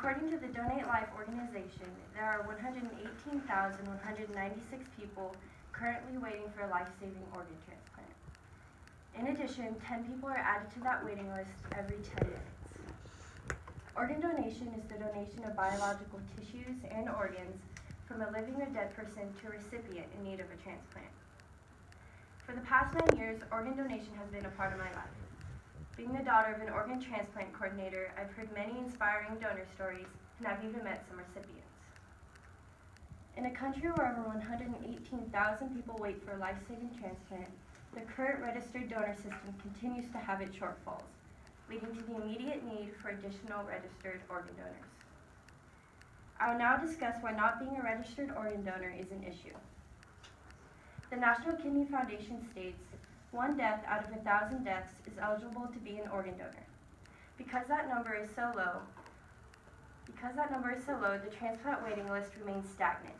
According to the Donate Life organization, there are 118,196 people currently waiting for a life-saving organ transplant. In addition, 10 people are added to that waiting list every 10 minutes. Organ donation is the donation of biological tissues and organs from a living or dead person to a recipient in need of a transplant. For the past 9 years, organ donation has been a part of my life. Being the daughter of an organ transplant coordinator, I've heard many inspiring donor stories and I've even met some recipients. In a country where over 118,000 people wait for a life-saving transplant, the current registered donor system continues to have its shortfalls, leading to the immediate need for additional registered organ donors. I will now discuss why not being a registered organ donor is an issue. The National Kidney Foundation states 1 death out of 1,000 deaths is eligible to be an organ donor. Because that number is so low, the transplant waiting list remains stagnant.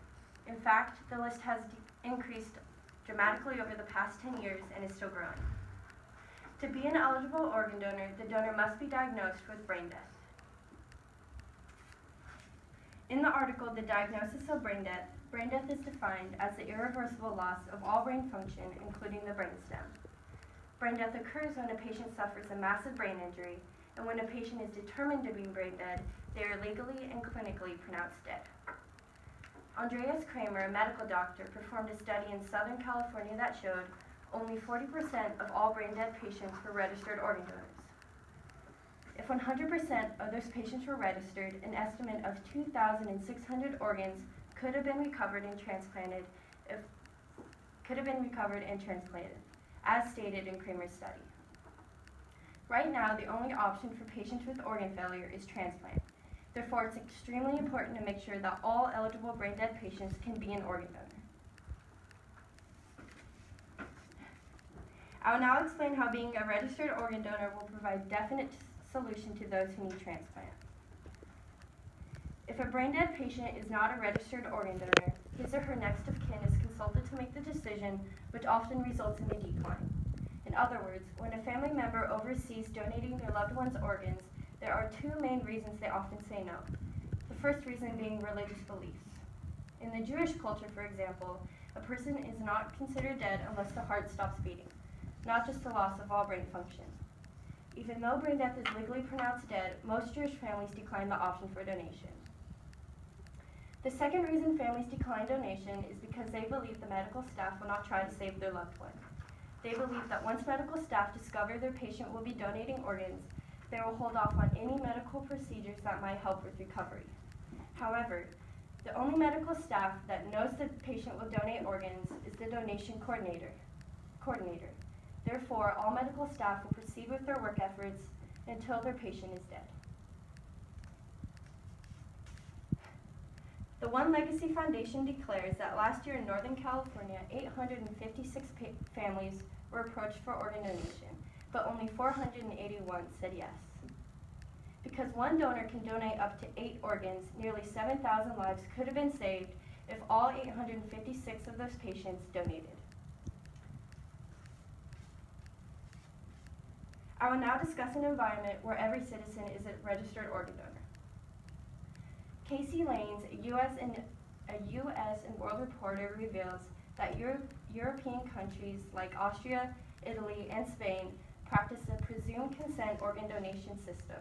In fact, the list has increased dramatically over the past 10 years and is still growing. To be an eligible organ donor, the donor must be diagnosed with brain death. In the article, The Diagnosis of Brain Death is defined as the irreversible loss of all brain function, including the brainstem. Brain death occurs when a patient suffers a massive brain injury, and when a patient is determined to be brain dead, they are legally and clinically pronounced dead. Andreas Kramer, a medical doctor, performed a study in Southern California that showed only 40% of all brain dead patients were registered organ donors. If 100% of those patients were registered, an estimate of 2,600 organs could have been recovered and transplanted, as stated in Kramer's study. Right now, the only option for patients with organ failure is transplant. Therefore, it's extremely important to make sure that all eligible brain dead patients can be an organ donor. I will now explain how being a registered organ donor will provide definite solution to those who need transplant. If a brain dead patient is not a registered organ donor, his or her next of kin is consulted to make the decision, which often results in a decline. In other words, when a family member oversees donating their loved one's organs, there are 2 main reasons they often say no. The first reason being religious beliefs. In the Jewish culture, for example, a person is not considered dead unless the heart stops beating, not just the loss of all brain function. Even though brain death is legally pronounced dead, most Jewish families decline the option for donation. The second reason families decline donation is because they believe the medical staff will not try to save their loved one. They believe that once medical staff discover their patient will be donating organs, they will hold off on any medical procedures that might help with recovery. However, the only medical staff that knows the patient will donate organs is the donation coordinator. Therefore, all medical staff will proceed with their work efforts until their patient is dead. The One Legacy Foundation declares that last year in Northern California, 856 families were approached for organ donation, but only 481 said yes. Because one donor can donate up to 8 organs, nearly 7,000 lives could have been saved if all 856 of those patients donated. I will now discuss an environment where every citizen is a registered organ donor. Casey Lanes, a U.S. and World Reporter, reveals that European countries like Austria, Italy, and Spain practice a presumed consent organ donation system,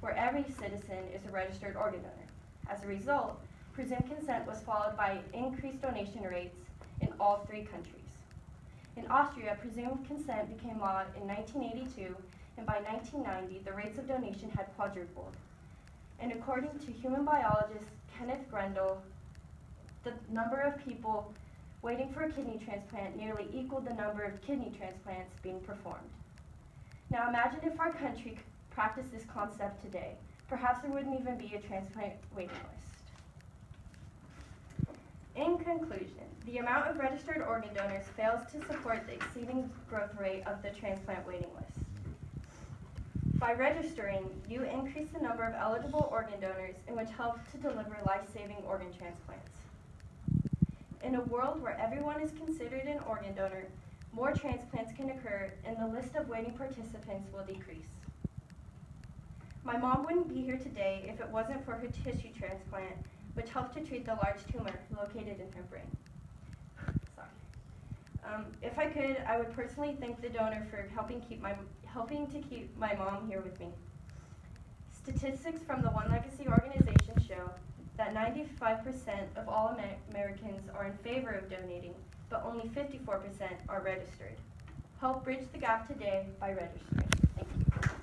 where every citizen is a registered organ donor. As a result, presumed consent was followed by increased donation rates in all 3 countries. In Austria, presumed consent became law in 1982, and by 1990, the rates of donation had quadrupled. And according to human biologist Kenneth Grendel, the number of people waiting for a kidney transplant nearly equaled the number of kidney transplants being performed. Now imagine if our country practiced this concept today. Perhaps there wouldn't even be a transplant waiting list. In conclusion, the amount of registered organ donors fails to support the exceeding growth rate of the transplant waiting list. By registering, you increase the number of eligible organ donors, and which helps to deliver life-saving organ transplants. In a world where everyone is considered an organ donor, more transplants can occur, and the list of waiting participants will decrease. My mom wouldn't be here today if it wasn't for her tissue transplant, which helped to treat the large tumor located in her brain. Sorry. If I could, I would personally thank the donor for helping to keep my mom here with me. Statistics from the One Legacy organization show that 95% of all Americans are in favor of donating, but only 54% are registered. Help bridge the gap today by registering. Thank you.